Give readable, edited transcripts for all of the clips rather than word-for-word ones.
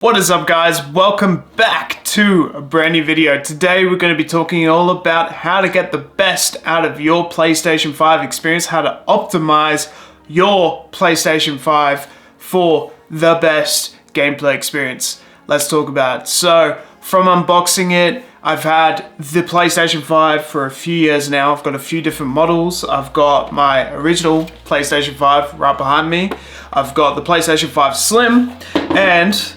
What is up, guys? Welcome back to a brand new video. Today we're going to be talking all about how to get the best out of your PlayStation 5 experience, how to optimize your PlayStation 5 for the best gameplay experience. Let's talk about it. So from unboxing it, I've had the PlayStation 5 for a few years now. I've got a few different models. I've got my original PlayStation 5 right behind me. I've got the PlayStation 5 Slim and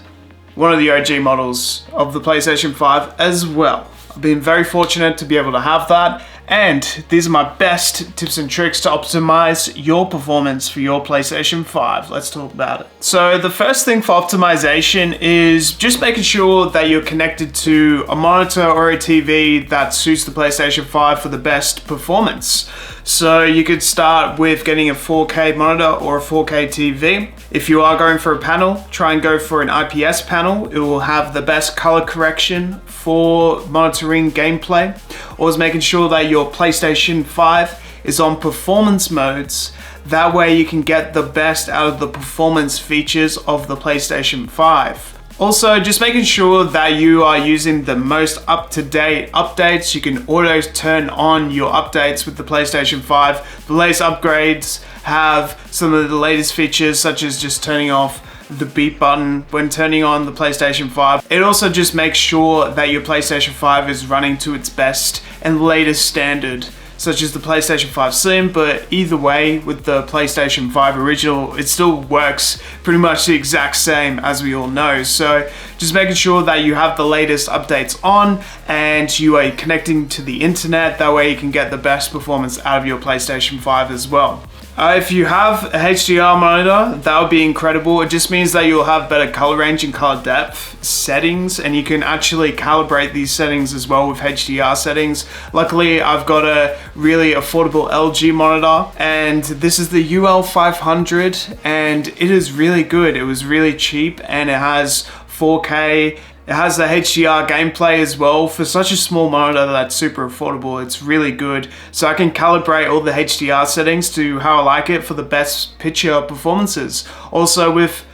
one of the OG models of the PlayStation 5 as well. I've been very fortunate to be able to have that, and these are my best tips and tricks to optimize your performance for your PlayStation 5. Let's talk about it. So the first thing for optimization is just making sure that you're connected to a monitor or a TV that suits the PlayStation 5 for the best performance. So you could start with getting a 4K monitor or a 4K TV. If you are going for a panel, try and go for an IPS panel. It will have the best color correction for monitoring gameplay. Always making sure that your PlayStation 5 is on performance modes. That way you can get the best out of the performance features of the PlayStation 5. Also, just making sure that you are using the most up-to-date updates. You can auto turn on your updates with the PlayStation 5. The latest upgrades have some of the latest features, such as just turning off the beep button when turning on the PlayStation 5. It also just makes sure that your PlayStation 5 is running to its best and latest standard, such as the PlayStation 5 Slim, but either way, with the PlayStation 5 original, it still works pretty much the exact same, as we all know. So just making sure that you have the latest updates on and you are connecting to the internet. That way you can get the best performance out of your PlayStation 5 as well. If you have a HDR monitor, that would be incredible. It just means that you'll have better color range and color depth settings, and you can actually calibrate these settings as well with HDR settings. Luckily, I've got a really affordable LG monitor, and this is the UL500, and it is really good. It was really cheap, and it has 4K. It has the HDR gameplay as well. For such a small monitor that's super affordable, it's really good. So I can calibrate all the HDR settings to how I like it for the best picture performances. Also, with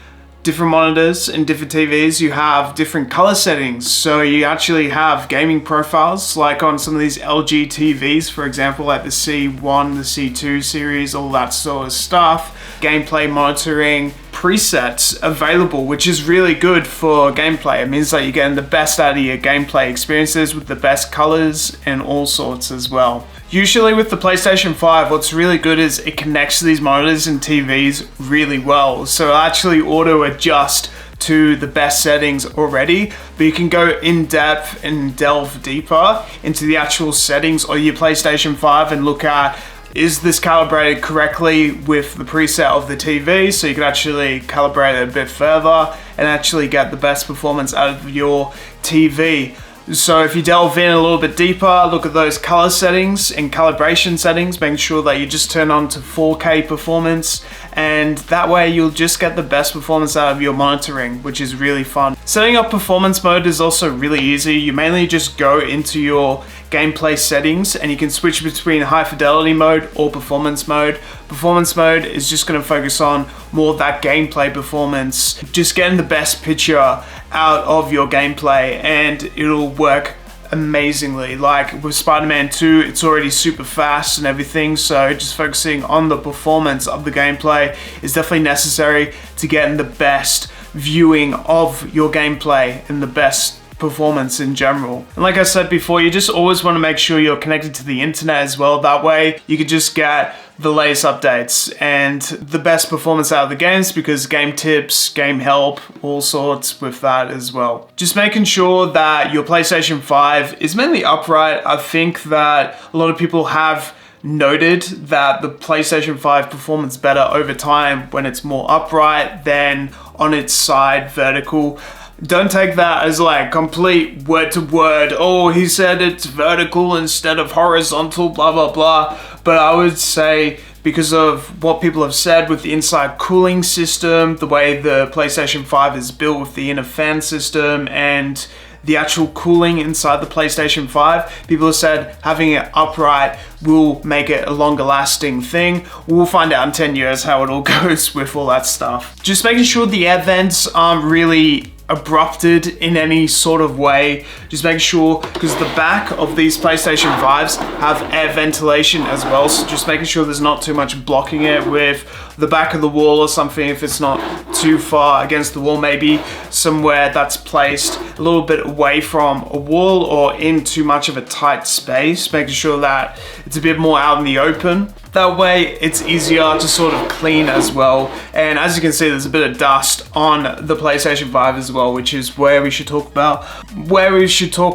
different monitors and different TVs, you have different color settings. So you actually have gaming profiles, like on some of these LG TVs, for example, like the C1, the C2 series, all that sort of stuff. Gameplay monitoring presets available, which is really good for gameplay. It means that you're getting the best out of your gameplay experiences with the best colors and all sorts as well. Usually with the PlayStation 5, what's really good is it connects to these monitors and TVs really well. So it'll actually auto adjust to the best settings already, but you can go in depth and delve deeper into the actual settings of your PlayStation 5 and look at, is this calibrated correctly with the preset of the TV? So you can actually calibrate it a bit further and actually get the best performance out of your TV. So if you delve in a little bit deeper, look at those color settings and calibration settings, making sure that you just turn on to 4K performance, and that way you'll just get the best performance out of your monitoring, which is really fun. Setting up performance mode is also really easy. You mainly just go into your gameplay settings and you can switch between high fidelity mode or performance mode. Performance mode is just going to focus on more of that gameplay performance, just getting the best picture out of your gameplay, and it'll work amazingly. Like with Spider-Man 2, it's already super fast and everything, so just focusing on the performance of the gameplay is definitely necessary to get the best viewing of your gameplay and the best performance in general. And like I said before, you just always want to make sure you're connected to the internet as well. That way you can just get the latest updates and the best performance out of the games, because game tips, game help, all sorts with that as well. Just making sure that your PlayStation 5 is mainly upright. I think that a lot of people have noted that the PlayStation 5 performs better over time when it's more upright than on its side vertical. Don't take that as like complete word to word, oh, he said it's vertical instead of horizontal, blah, blah, blah. But I would say, because of what people have said with the inside cooling system, the way the PlayStation 5 is built with the inner fan system and the actual cooling inside the PlayStation 5, people have said having it upright will make it a longer lasting thing. We'll find out in 10 years how it all goes with all that stuff. Just making sure the air vents aren't really abrupted in any sort of way. Just make sure, because the back of these PlayStation 5s have air ventilation as well, so just making sure there's not too much blocking it with the back of the wall or something. If it's not too far against the wall, maybe somewhere that's placed a little bit away from a wall or in too much of a tight space, making sure that it's a bit more out in the open. That way it's easier to sort of clean as well. And as you can see, there's a bit of dust on the PlayStation 5 as well, which is where we should talk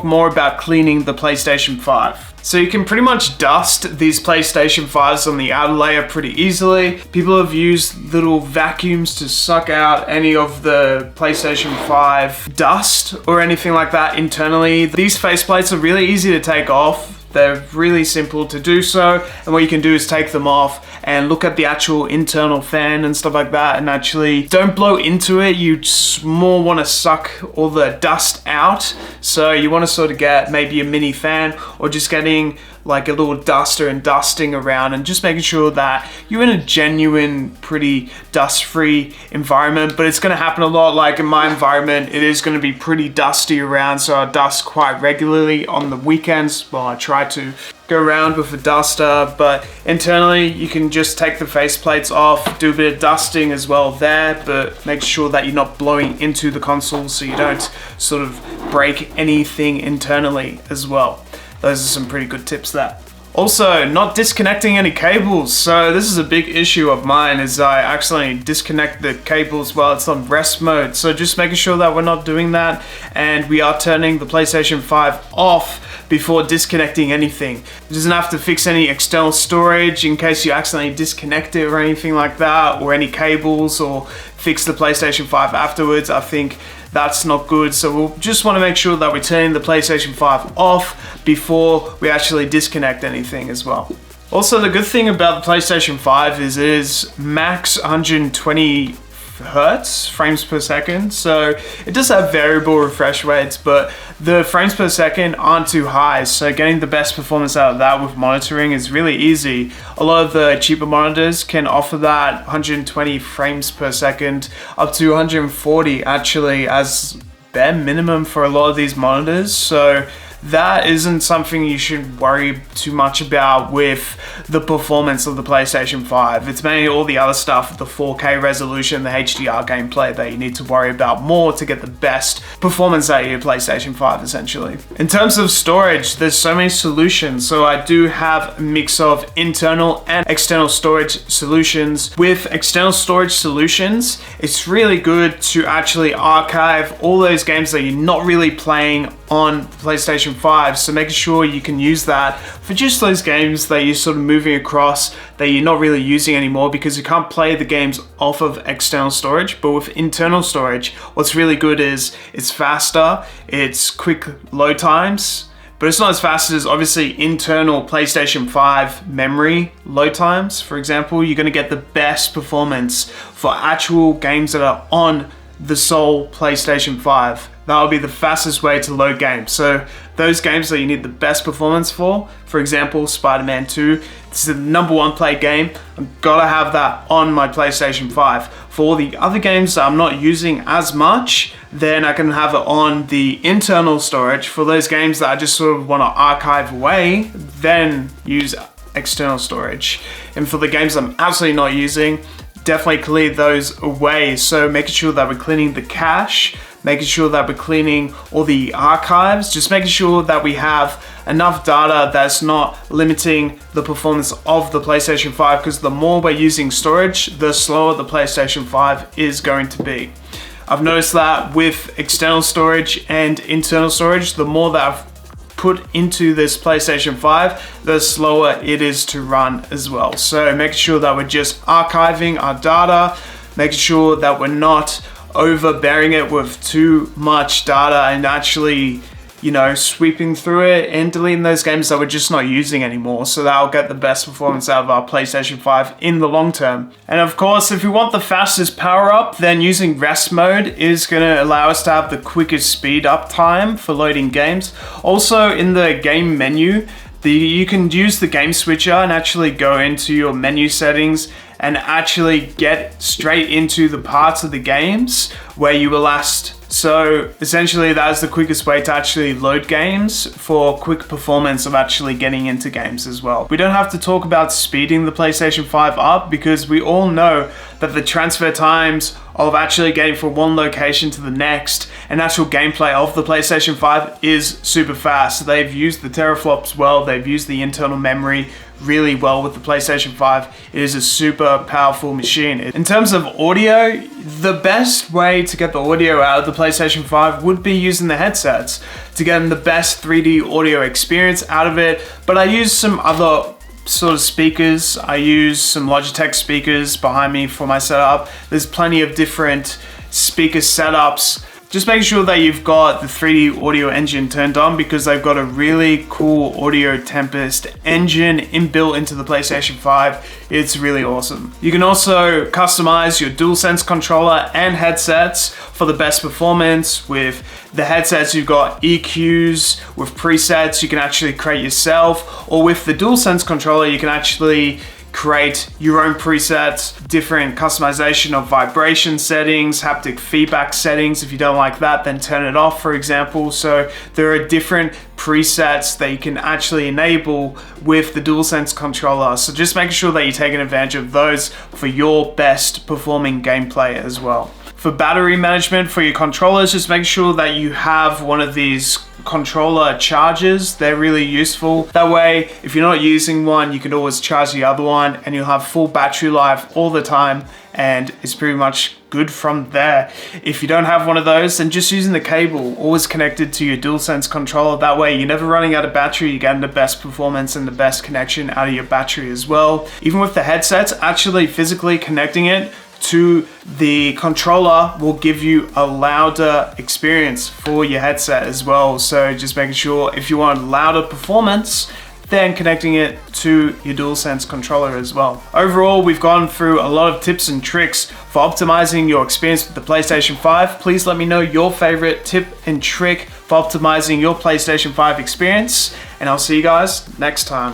more about cleaning the PlayStation 5. So you can pretty much dust these PlayStation 5s on the outer layer pretty easily. People have used little vacuums to suck out any of the PlayStation 5 dust or anything like that internally. These faceplates are really easy to take off. They're really simple to do so, and what you can do is take them off and look at the actual internal fan and stuff like that, and actually don't blow into it. You just more want to suck all the dust out. So you want to sort of get maybe a mini fan, or just getting like a little duster and dusting around and just making sure that you're in a genuine, pretty dust-free environment. But it's going to happen a lot. Like in my environment, it is going to be pretty dusty around, so I dust quite regularly on the weekends. Well, I try to go around with a duster, but internally you can just take the faceplates off, do a bit of dusting as well there, but make sure that you're not blowing into the console so you don't sort of break anything internally as well. Those are some pretty good tips there. Also, not disconnecting any cables. So this is a big issue of mine, is I accidentally disconnect the cables while it's on rest mode. So just making sure that we're not doing that, and we are turning the PlayStation 5 off before disconnecting anything. It doesn't have to fix any external storage in case you accidentally disconnect it or anything like that, or any cables, or fix the PlayStation 5 afterwards. I think that's not good. So we'll just want to make sure that we're turning the PlayStation 5 off before we actually disconnect anything as well. Also, the good thing about the PlayStation 5 is it is max 120 hertz frames per second, so it does have variable refresh rates, but the frames per second aren't too high, so getting the best performance out of that with monitoring is really easy. A lot of the cheaper monitors can offer that 120 frames per second, up to 140 actually as bare minimum for a lot of these monitors. So that isn't something you should worry too much about with the performance of the PlayStation 5. It's mainly all the other stuff, the 4K resolution, the HDR gameplay, that you need to worry about more to get the best performance out of your PlayStation 5 essentially. In terms of storage, there's so many solutions. So I do have a mix of internal and external storage solutions. With external storage solutions, it's really good to actually archive all those games that you're not really playing on PlayStation 5, so making sure you can use that for just those games that you're sort of moving across that you're not really using anymore, because you can't play the games off of external storage. But with internal storage, what's really good is it's faster, it's quick load times, but it's not as fast as obviously internal PlayStation 5 memory load times. For example, you're going to get the best performance for actual games that are on the sole PlayStation 5. That'll be the fastest way to load games. So those games that you need the best performance for example, Spider-Man 2, this is the #1 play game. I've got to have that on my PlayStation 5. For all the other games that I'm not using as much, then I can have it on the internal storage. For those games that I just sort of want to archive away, then use external storage. And for the games I'm absolutely not using, definitely clear those away. So making sure that we're cleaning the cache, making sure that we're cleaning all the archives, just making sure that we have enough data that's not limiting the performance of the PlayStation 5, because the more we're using storage, the slower the PlayStation 5 is going to be. I've noticed that with external storage and internal storage, the more that I've put into this PlayStation 5, the slower it is to run as well. So making sure that we're just archiving our data, making sure that we're not overbearing it with too much data and actually, you know, sweeping through it and deleting those games that we're just not using anymore. So that'll get the best performance out of our PlayStation 5 in the long term. And of course, if we want the fastest power up, then using rest mode is going to allow us to have the quickest speed up time for loading games. Also in the game menu, you can use the game switcher and actually go into your menu settings and actually get straight into the parts of the games where you will last So essentially that is the quickest way to actually load games for quick performance of actually getting into games as well. We don't have to talk about speeding the PlayStation 5 up because we all know that the transfer times of actually getting from one location to the next and actual gameplay of the PlayStation 5 is super fast. They've used the teraflops well, they've used the internal memory really well with the PlayStation 5. It is a super powerful machine. In terms of audio, the best way to get the audio out of the PlayStation 5 would be using the headsets to get the best 3D audio experience out of it. But I use some other sort of speakers. I use some Logitech speakers behind me for my setup. There's plenty of different speaker setups. Just make sure that you've got the 3D audio engine turned on because they've got a really cool Audio Tempest engine inbuilt into the PlayStation 5. It's really awesome. You can also customize your DualSense controller and headsets for the best performance. With the headsets, you've got EQs with presets you can actually create yourself, or with the DualSense controller, you can actually create your own presets, different customization of vibration settings, haptic feedback settings. If you don't like that, then turn it off, for example. So there are different presets that you can actually enable with the DualSense controller. So just making sure that you're taking advantage of those for your best performing gameplay as well. For battery management for your controllers, just make sure that you have one of these controller chargers. They're really useful. That way, if you're not using one, you can always charge the other one and you'll have full battery life all the time, and it's pretty much good from there. If you don't have one of those, then just using the cable always connected to your DualSense controller. That way you're never running out of battery, you're getting the best performance and the best connection out of your battery as well. Even with the headsets, actually physically connecting it to the controller will give you a louder experience for your headset as well. So just making sure if you want louder performance, then connecting it to your DualSense controller as well. Overall, we've gone through a lot of tips and tricks for optimizing your experience with the PlayStation 5. Please let me know your favorite tip and trick for optimizing your PlayStation 5 experience, and I'll see you guys next time.